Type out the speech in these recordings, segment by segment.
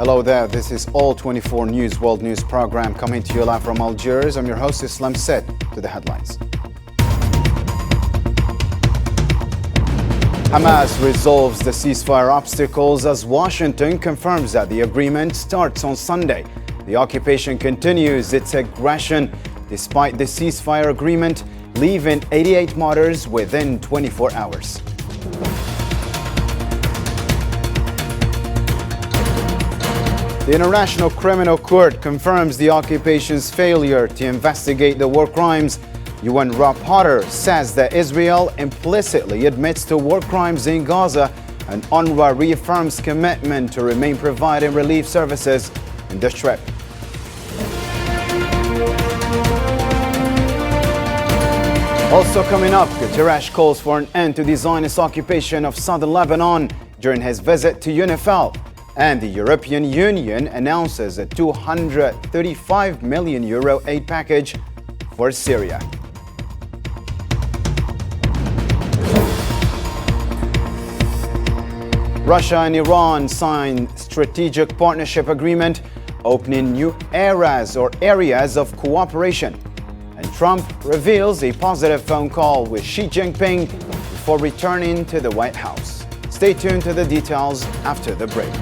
Hello there, this is All 24 News World News Program coming to you live from Algiers. I'm your host Islam Said. To the headlines. Hamas resolves the ceasefire obstacles as Washington confirms that the agreement starts on Sunday. The occupation continues its aggression despite the ceasefire agreement, leaving 88 martyrs within 24 hours. The International Criminal Court confirms the occupation's failure to investigate the war crimes. UN rapporteur says that Israel implicitly admits to war crimes in Gaza, and UNRWA reaffirms commitment to remain providing relief services in the Strip. Also coming up, Guterres calls for an end to the Zionist occupation of southern Lebanon during his visit to UNIFIL. And the European Union announces a €235 million aid package for Syria. Russia and Iran signed strategic partnership agreement, opening new areas of cooperation. And Trump reveals a positive phone call with Xi Jinping before returning to the White House. Stay tuned to the details after the break.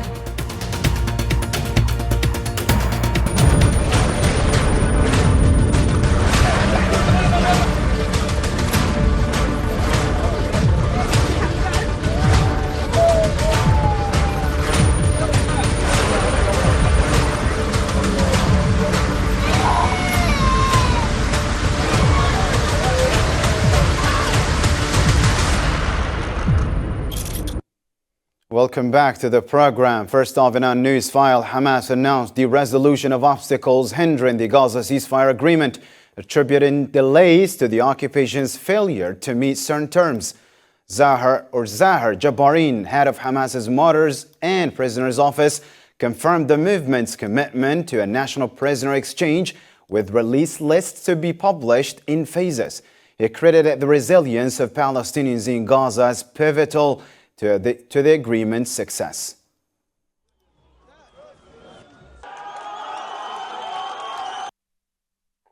Welcome back to the program. First off, in our news file, Hamas announced the resolution of obstacles hindering the Gaza ceasefire agreement, attributing delays to the occupation's failure to meet certain terms. Zahar Jabarin, head of Hamas's Martyrs and Prisoners Office, confirmed the movement's commitment to a national prisoner exchange with release lists to be published in phases. He credited the resilience of Palestinians in Gaza as pivotal to the agreement's success.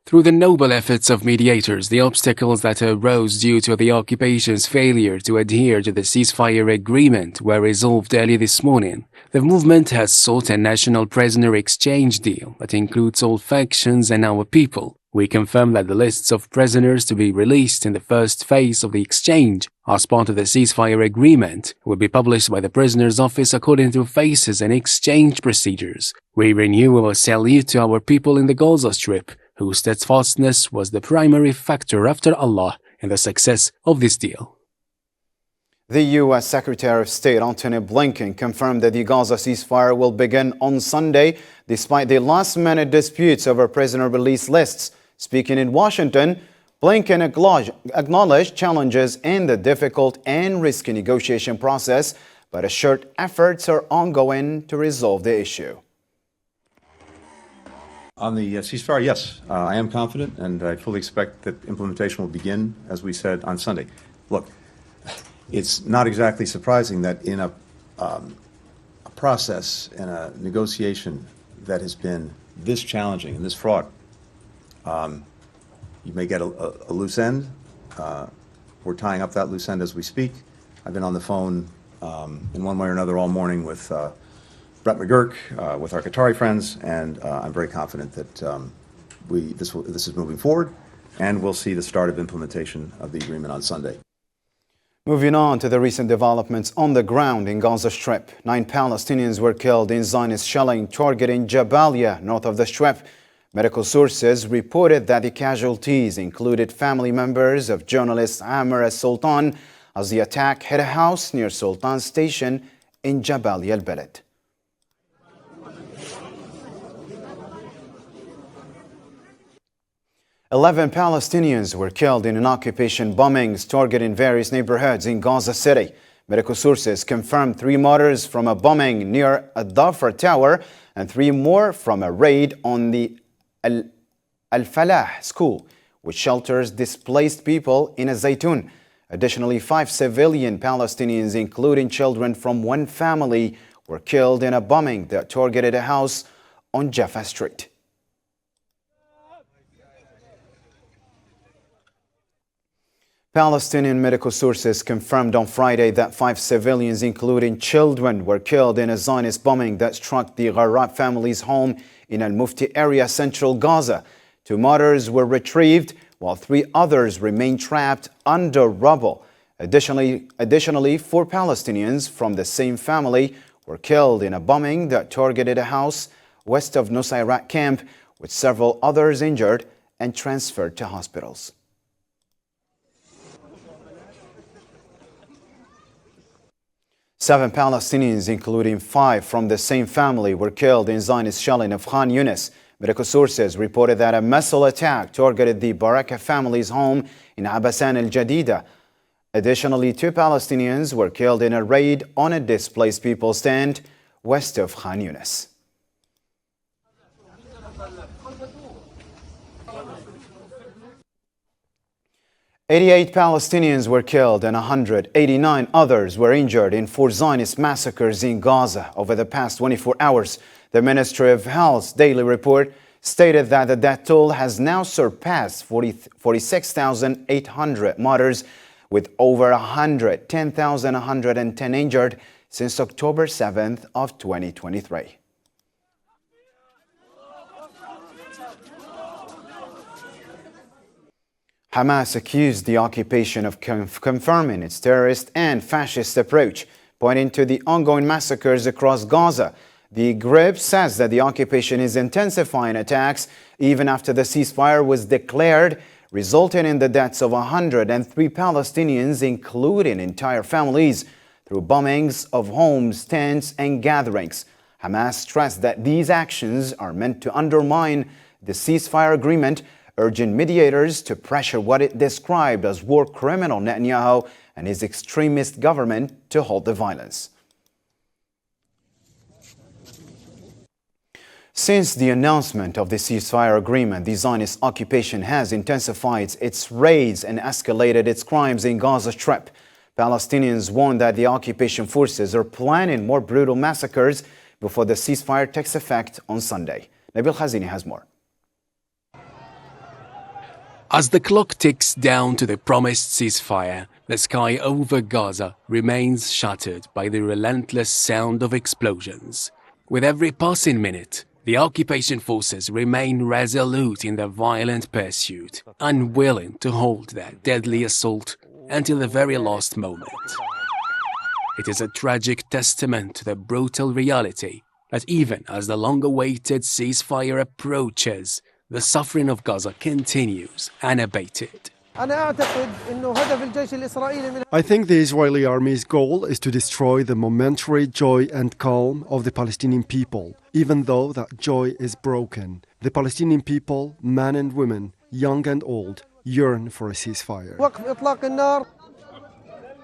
Through the noble efforts of mediators, the obstacles that arose due to the occupation's failure to adhere to the ceasefire agreement were resolved early this morning. The movement has sought a national prisoner exchange deal that includes all factions and our people. We confirm that the lists of prisoners to be released in the first phase of the exchange as part of the ceasefire agreement will be published by the prisoner's office according to phases and exchange procedures. We renew our salute to our people in the Gaza Strip, whose steadfastness was the primary factor after Allah in the success of this deal. The U.S. Secretary of State Antony Blinken confirmed that the Gaza ceasefire will begin on Sunday despite the last-minute disputes over prisoner release lists. Speaking in Washington, Blinken acknowledged challenges in the difficult and risky negotiation process, but assured efforts are ongoing to resolve the issue. On the ceasefire, yes, I am confident, and I fully expect that implementation will begin, as we said, on Sunday. Look, it's not exactly surprising that in a process, in a negotiation that has been this challenging and this fraught, you may get a loose end. We're tying up that loose end as we speak. I've been on the phone in one way or another all morning with Brett McGurk, with our Qatari friends, and I'm very confident that this is moving forward, and we'll see the start of implementation of the agreement on Sunday. Moving on to the recent developments on the ground in Gaza Strip. 9 Palestinians were killed in Zionist shelling targeting Jabalia, north of the Strip. Medical sources reported that the casualties included family members of journalist Amr al-Sultan as the attack hit a house near Sultan Station in Jabalia al-Balad. Eleven Palestinians were killed in an occupation bombings targeting various neighborhoods in Gaza City. Medical sources confirmed 3 martyrs from a bombing near a Dhafar Tower and 3 more from a raid on the Al-Falah school, which shelters displaced people in a Zaytun. Additionally, 5 civilian Palestinians, including children from one family, were killed in a bombing that targeted a house on Jaffa Street. Palestinian medical sources confirmed on Friday that 5 civilians, including children, were killed in a Zionist bombing that struck the Gharab family's home in Al Mufti area, central Gaza. 2 mothers were retrieved, while 3 others remain trapped under rubble. Additionally, 4 Palestinians from the same family were killed in a bombing that targeted a house west of Nusayrat camp, with several others injured and transferred to hospitals. Seven Palestinians, including 5 from the same family, were killed in Zionist shelling of Khan Yunis. Medical sources reported that a missile attack targeted the Baraka family's home in Abasan al-Jadida. Additionally, 2 Palestinians were killed in a raid on a displaced people stand west of Khan Yunis. "88 Palestinians were killed and 189 others were injured in 4 Zionist massacres in Gaza over the past 24 hours. The Ministry of Health's daily report stated that the death toll has now surpassed 46,800 martyrs, with over 110,110 injured since October 7th of 2023. Hamas accused the occupation of confirming its terrorist and fascist approach, pointing to the ongoing massacres across Gaza. The group says that the occupation is intensifying attacks even after the ceasefire was declared, resulting in the deaths of 103 Palestinians, including entire families, through bombings of homes, tents, and gatherings. Hamas stressed that these actions are meant to undermine the ceasefire agreement, urging mediators to pressure what it described as war criminal Netanyahu and his extremist government to halt the violence. Since the announcement of the ceasefire agreement, the Zionist occupation has intensified its raids and escalated its crimes in Gaza Strip. Palestinians warn that the occupation forces are planning more brutal massacres before the ceasefire takes effect on Sunday. Nabil Khazini has more. As the clock ticks down to the promised ceasefire, the sky over Gaza remains shattered by the relentless sound of explosions. With every passing minute, the occupation forces remain resolute in their violent pursuit, unwilling to halt their deadly assault until the very last moment. It is a tragic testament to the brutal reality that even as the long-awaited ceasefire approaches, the suffering of Gaza continues unabated. I think the Israeli army's goal is to destroy the momentary joy and calm of the Palestinian people, even though that joy is broken. The Palestinian people, men and women, young and old, yearn for a ceasefire.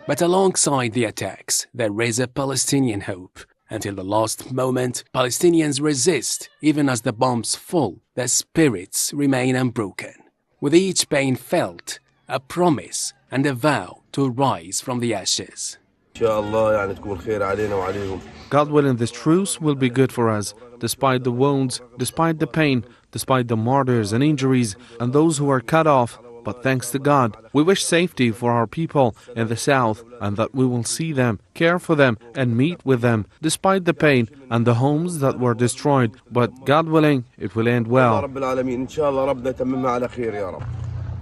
But alongside the attacks, there is a Palestinian hope. Until the last moment, Palestinians resist. Even as the bombs fall, their spirits remain unbroken. With each pain felt, a promise and a vow to rise from the ashes. God willing, this truce will be good for us, despite the wounds, despite the pain, despite the martyrs and injuries, and those who are cut off. But thanks to God, we wish safety for our people in the south, and that we will see them, care for them, and meet with them, despite the pain and the homes that were destroyed. But God willing, it will end well.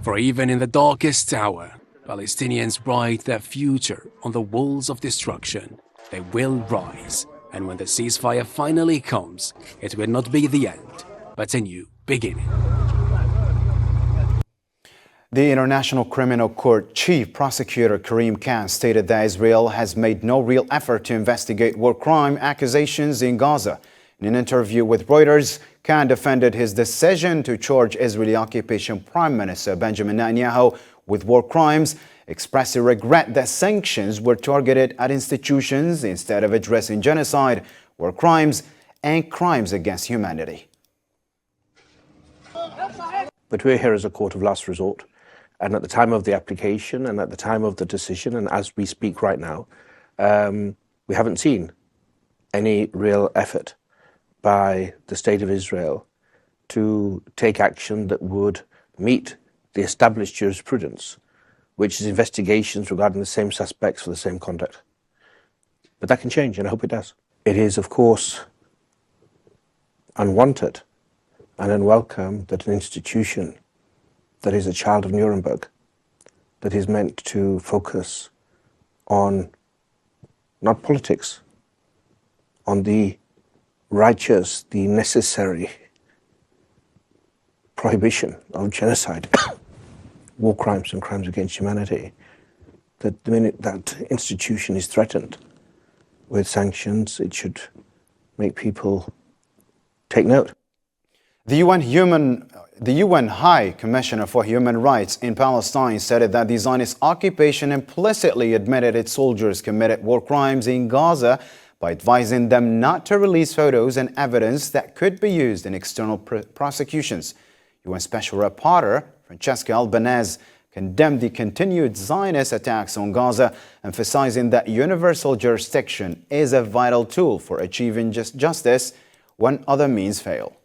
For even in the darkest hour, Palestinians write their future on the walls of destruction. They will rise, and when the ceasefire finally comes, it will not be the end, but a new beginning. The International Criminal Court Chief Prosecutor Karim Khan stated that Israel has made no real effort to investigate war crime accusations in Gaza. In an interview with Reuters, Khan defended his decision to charge Israeli occupation Prime Minister Benjamin Netanyahu with war crimes, expressing regret that sanctions were targeted at institutions instead of addressing genocide, war crimes, and crimes against humanity. But we're here as a court of last resort. And at the time of the application and at the time of the decision, and as we speak right now, we haven't seen any real effort by the State of Israel to take action that would meet the established jurisprudence, which is investigations regarding the same suspects for the same conduct. But that can change, and I hope it does. It is, of course, unwanted and unwelcome that an institution that is a child of Nuremberg, that is meant to focus on not politics, on the righteous, the necessary prohibition of genocide, war crimes and crimes against humanity, that the minute that institution is threatened with sanctions, it should make people take note. The UN High Commissioner for Human Rights in Palestine said that the Zionist occupation implicitly admitted its soldiers committed war crimes in Gaza by advising them not to release photos and evidence that could be used in external prosecutions. UN Special Rapporteur Francesca Albanese condemned the continued Zionist attacks on Gaza, emphasizing that universal jurisdiction is a vital tool for achieving justice when other means fail.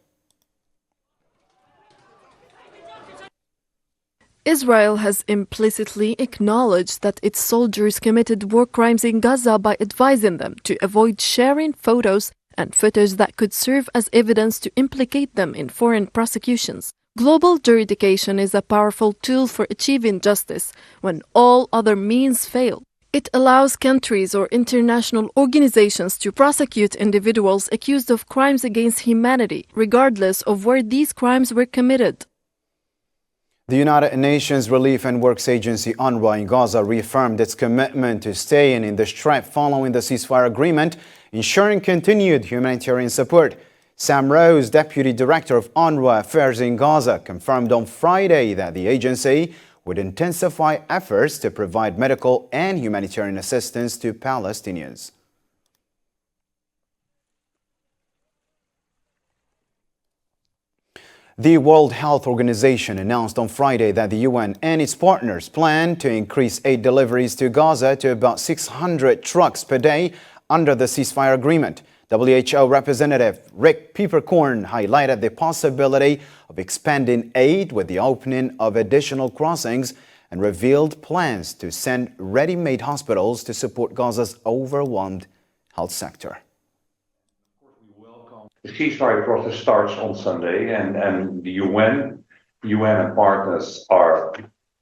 Israel has implicitly acknowledged that its soldiers committed war crimes in Gaza by advising them to avoid sharing photos and footage that could serve as evidence to implicate them in foreign prosecutions. Global jurisdiction is a powerful tool for achieving justice when all other means fail. It allows countries or international organizations to prosecute individuals accused of crimes against humanity, regardless of where these crimes were committed. The United Nations Relief and Works Agency UNRWA in Gaza reaffirmed its commitment to staying in the Strip following the ceasefire agreement, ensuring continued humanitarian support. Sam Rose, Deputy Director of UNRWA Affairs in Gaza, confirmed on Friday that the agency would intensify efforts to provide medical and humanitarian assistance to Palestinians. The World Health Organization announced on Friday that the UN and its partners plan to increase aid deliveries to Gaza to about 600 trucks per day under the ceasefire agreement. WHO Representative Rick Peppercorn highlighted the possibility of expanding aid with the opening of additional crossings and revealed plans to send ready-made hospitals to support Gaza's overwhelmed health sector. The ceasefire process starts on Sunday, and the UN and partners are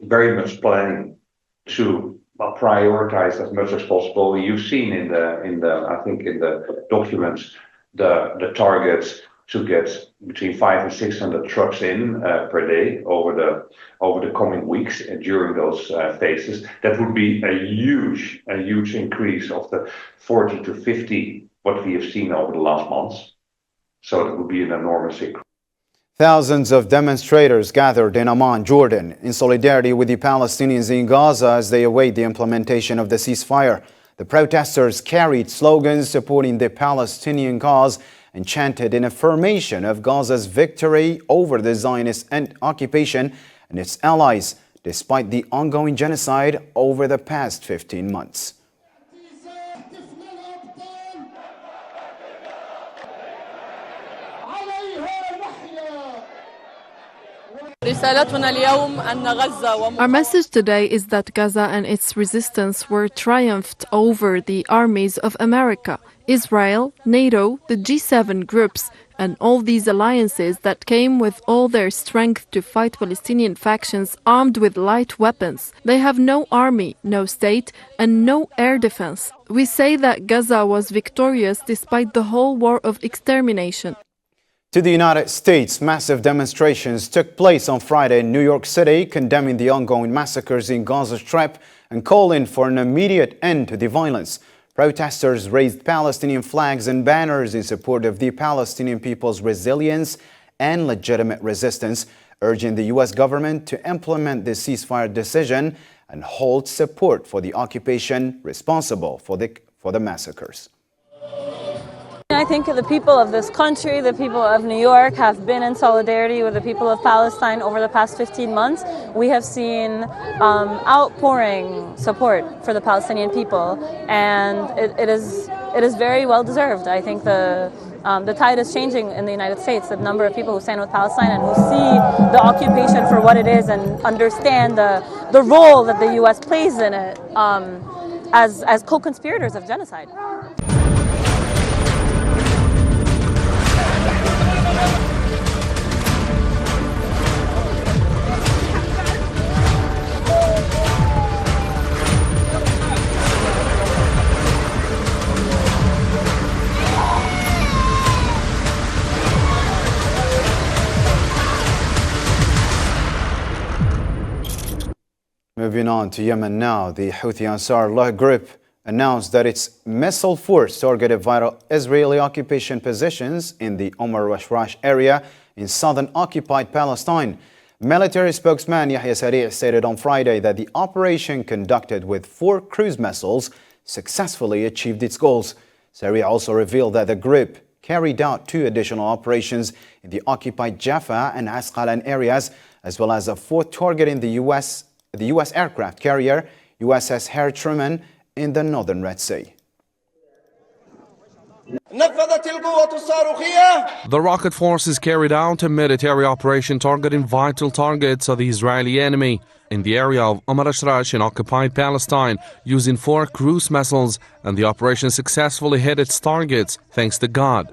very much planning to prioritize as much as possible. You've seen in the documents the targets to get between 500 and 600 trucks in per day over the coming weeks and during those phases. That would be a huge increase of the 40 to 50 what we have seen over the last months. So it would be an enormous increase. Thousands of demonstrators gathered in Amman, Jordan, in solidarity with the Palestinians in Gaza as they await the implementation of the ceasefire. The protesters carried slogans supporting the Palestinian cause and chanted in affirmation of Gaza's victory over the Zionist occupation and its allies, despite the ongoing genocide over the past 15 months. Our message today is that Gaza and its resistance were triumphed over the armies of America, Israel, NATO, the G7 groups, and all these alliances that came with all their strength to fight Palestinian factions armed with light weapons. They have no army, no state, and no air defense. We say that Gaza was victorious despite the whole war of extermination. To the United States, massive demonstrations took place on Friday in New York City, condemning the ongoing massacres in Gaza Strip and calling for an immediate end to the violence. Protesters raised Palestinian flags and banners in support of the Palestinian people's resilience and legitimate resistance, urging the U.S. government to implement the ceasefire decision and hold support for the occupation responsible for the massacres. I think the people of this country, the people of New York, have been in solidarity with the people of Palestine over the past 15 months. We have seen outpouring support for the Palestinian people, and it is it is very well deserved. I think the tide is changing in the United States. The number of people who stand with Palestine and who see the occupation for what it is and understand the role that the U.S. plays in it as co-conspirators of genocide. Moving on to Yemen now, the Houthi Ansarullah group announced that its missile force targeted vital Israeli occupation positions in the Omar Rashrash area in southern occupied Palestine. Military spokesman Yahya Sari' stated on Friday that the operation conducted with 4 cruise missiles successfully achieved its goals. Sari' also revealed that the group carried out 2 additional operations in the occupied Jaffa and Asqalan areas, as well as a 4th target in the U.S. aircraft carrier USS Harry Truman in the northern Red Sea. The rocket forces carried out a military operation targeting vital targets of the Israeli enemy in the area of Omar Rashrash in occupied Palestine using 4 cruise missiles, and the operation successfully hit its targets thanks to God.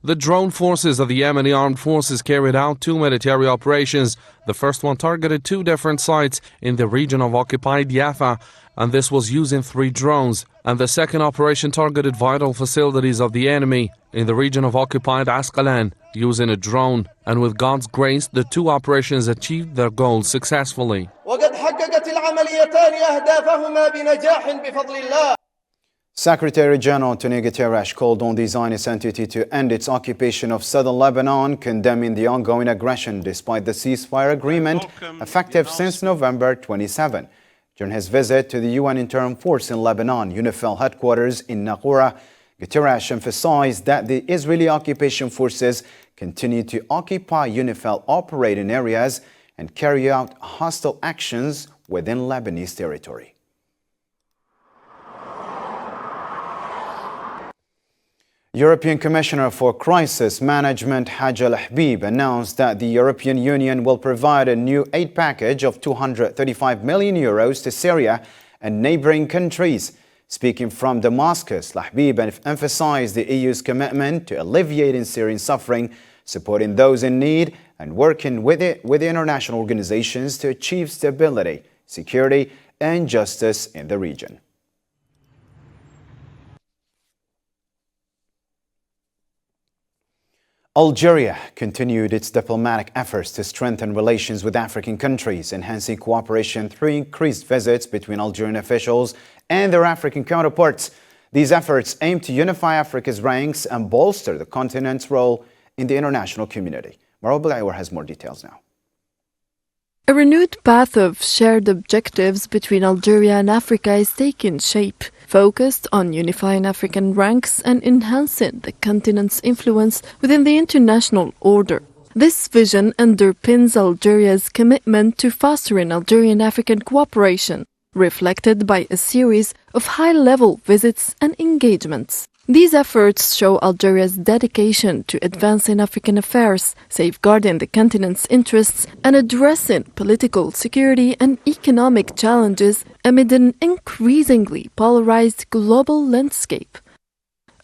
The drone forces of the Yemeni armed forces carried out 2 military operations. The first one targeted 2 different sites in the region of occupied Jaffa, and this was using 3 drones. And the second operation targeted vital facilities of the enemy in the region of occupied Asqalan using a drone. And with God's grace, the 2 operations achieved their goals successfully. Secretary General Antonio Guterres called on the Zionist entity to end its occupation of southern Lebanon, condemning the ongoing aggression despite the ceasefire agreement effective since November 27. During his visit to the UN Interim Force in Lebanon, UNIFIL headquarters in Naqoura, Guterres emphasized that the Israeli occupation forces continue to occupy UNIFIL operating areas and carry out hostile actions within Lebanese territory. European Commissioner for Crisis Management Haj Al Habib announced that the European Union will provide a new aid package of €235 million to Syria and neighboring countries. Speaking from Damascus, Habib emphasized the EU's commitment to alleviating Syrian suffering, supporting those in need, and working with the international organizations to achieve stability, security, and justice in the region. Algeria continued its diplomatic efforts to strengthen relations with African countries, enhancing cooperation through increased visits between Algerian officials and their African counterparts. These efforts aim to unify Africa's ranks and bolster the continent's role in the international community. Marwa Bilawar has more details now. A renewed path of shared objectives between Algeria and Africa is taking shape, focused on unifying African ranks and enhancing the continent's influence within the international order. This vision underpins Algeria's commitment to fostering Algerian-African cooperation, reflected by a series of high-level visits and engagements. These efforts show Algeria's dedication to advancing African affairs, safeguarding the continent's interests, and addressing political, security, and economic challenges amid an increasingly polarized global landscape.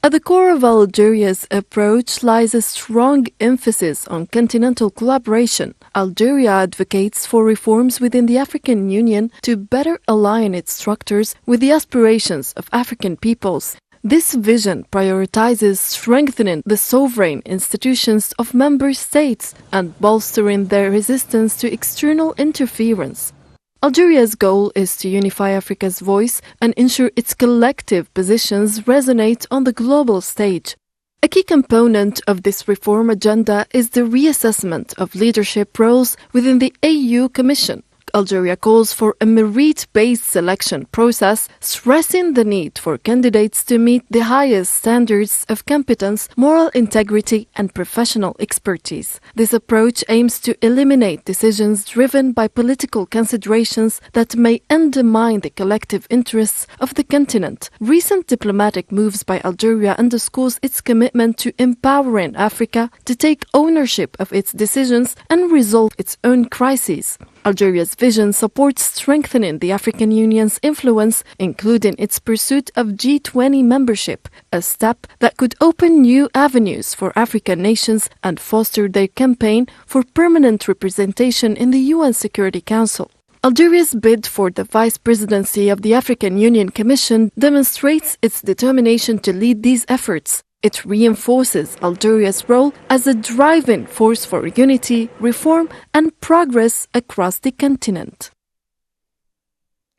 At the core of Algeria's approach lies a strong emphasis on continental collaboration. Algeria advocates for reforms within the African Union to better align its structures with the aspirations of African peoples. This vision prioritizes strengthening the sovereign institutions of member states and bolstering their resistance to external interference. Algeria's goal is to unify Africa's voice and ensure its collective positions resonate on the global stage. A key component of this reform agenda is the reassessment of leadership roles within the AU Commission, Algeria calls for a merit-based selection process, stressing the need for candidates to meet the highest standards of competence, moral integrity, and professional expertise. This approach aims to eliminate decisions driven by political considerations that may undermine the collective interests of the continent. Recent diplomatic moves by Algeria underscores its commitment to empowering Africa to take ownership of its decisions and resolve its own crises. Algeria's vision supports strengthening the African Union's influence, including its pursuit of G20 membership, a step that could open new avenues for African nations and foster their campaign for permanent representation in the UN Security Council. Algeria's bid for the vice presidency of the African Union Commission demonstrates its determination to lead these efforts. It reinforces Algeria's role as a driving force for unity, reform, and progress across the continent.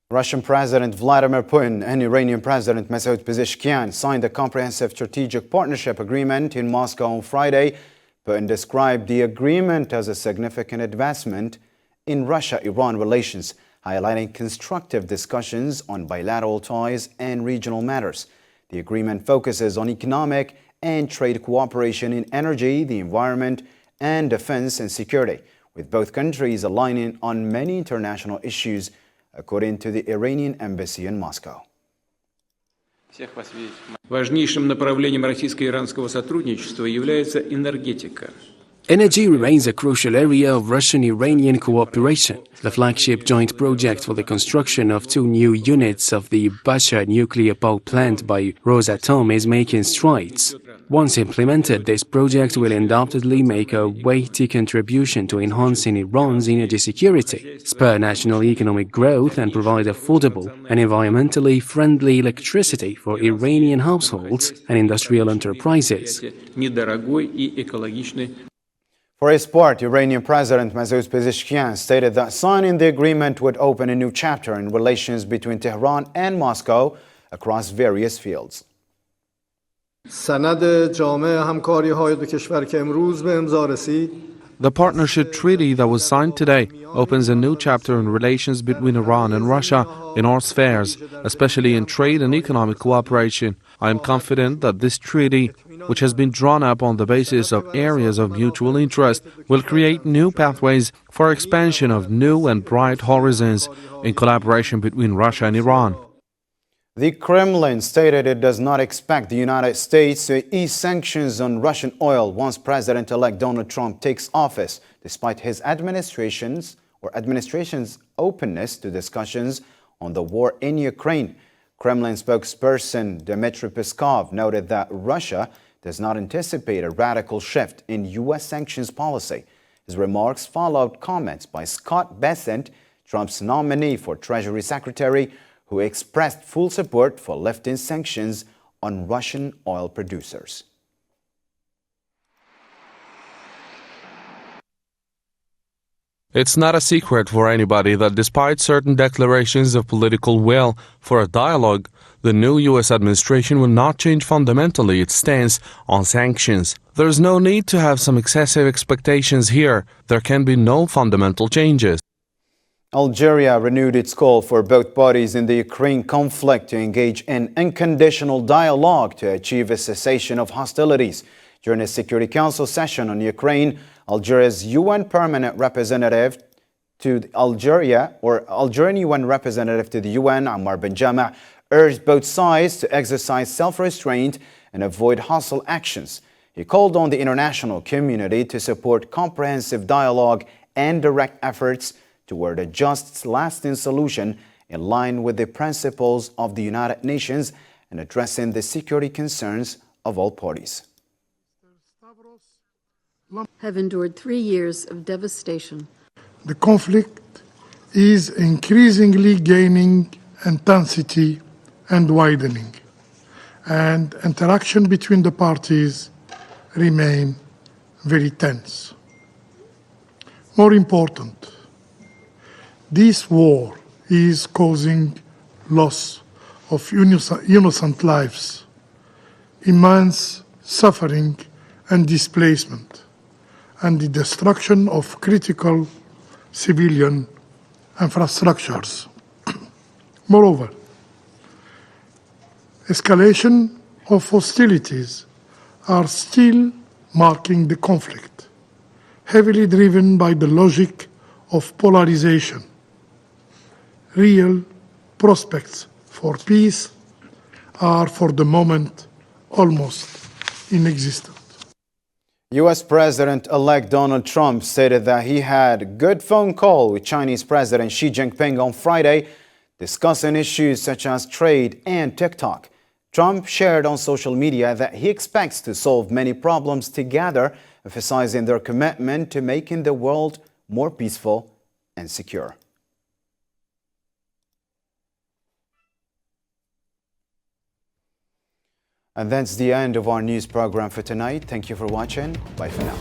Russian President Vladimir Putin and Iranian President Masoud Pezeshkian signed a comprehensive strategic partnership agreement in Moscow on Friday. Putin described the agreement as a significant advancement in Russia-Iran relations, highlighting constructive discussions on bilateral ties and regional matters. The agreement focuses on economic and trade cooperation in energy, the environment, and defense and security, with both countries aligning on many international issues, according to the Iranian embassy in Moscow. Важнейшим направлением российско-иранского сотрудничества является энергетика. Energy remains a crucial area of Russian-Iranian cooperation. The flagship joint project for the construction of 2 new units of the Basha nuclear power plant by Rosatom is making strides. Once implemented, this project will undoubtedly make a weighty contribution to enhancing Iran's energy security, spur national economic growth, and provide affordable and environmentally friendly electricity for Iranian households and industrial enterprises. For his part, Iranian President Masoud Pezeshkian stated that signing the agreement would open a new chapter in relations between Tehran and Moscow across various fields. The partnership treaty that was signed today opens a new chapter in relations between Iran and Russia in all spheres, especially in trade and economic cooperation. I am confident that this treaty, which has been drawn up on the basis of areas of mutual interest, will create new pathways for expansion of new and bright horizons in collaboration between Russia and Iran. The Kremlin stated it does not expect the United States to ease sanctions on Russian oil once President-elect Donald Trump takes office, despite his administration's openness to discussions on the war in Ukraine. Kremlin spokesperson Dmitry Peskov noted that Russia does not anticipate a radical shift in U.S. sanctions policy. His remarks followed comments by Scott Bessent, Trump's nominee for Treasury Secretary, who expressed full support for lifting sanctions on Russian oil producers. It's not a secret for anybody that despite certain declarations of political will for a dialogue, the new U.S. administration will not change fundamentally its stance on sanctions. There's no need to have some excessive expectations here. There can be no fundamental changes. Algeria renewed its call for both parties in the Ukraine conflict to engage in unconditional dialogue to achieve a cessation of hostilities. During a Security Council session on Ukraine, Algeria's UN permanent representative to Algerian UN representative to the UN, Ammar Benjama, urged both sides to exercise self-restraint and avoid hostile actions. He called on the international community to support comprehensive dialogue and direct efforts toward a just, lasting solution in line with the principles of the United Nations and addressing the security concerns of all parties. Have endured 3 years of devastation. The conflict is increasingly gaining intensity and widening, and interaction between the parties remain very tense. More important, this war is causing loss of innocent lives, immense suffering and displacement, and the destruction of critical civilian infrastructures. Moreover, escalation of hostilities are still marking the conflict, heavily driven by the logic of polarization. Real prospects for peace are for the moment almost inexistent. U.S. President-elect Donald Trump stated that he had a good phone call with Chinese President Xi Jinping on Friday, discussing issues such as trade and TikTok. Trump shared on social media that he expects to solve many problems together, emphasizing their commitment to making the world more peaceful and secure. And that's the end of our news program for tonight. Thank you for watching. Bye for now.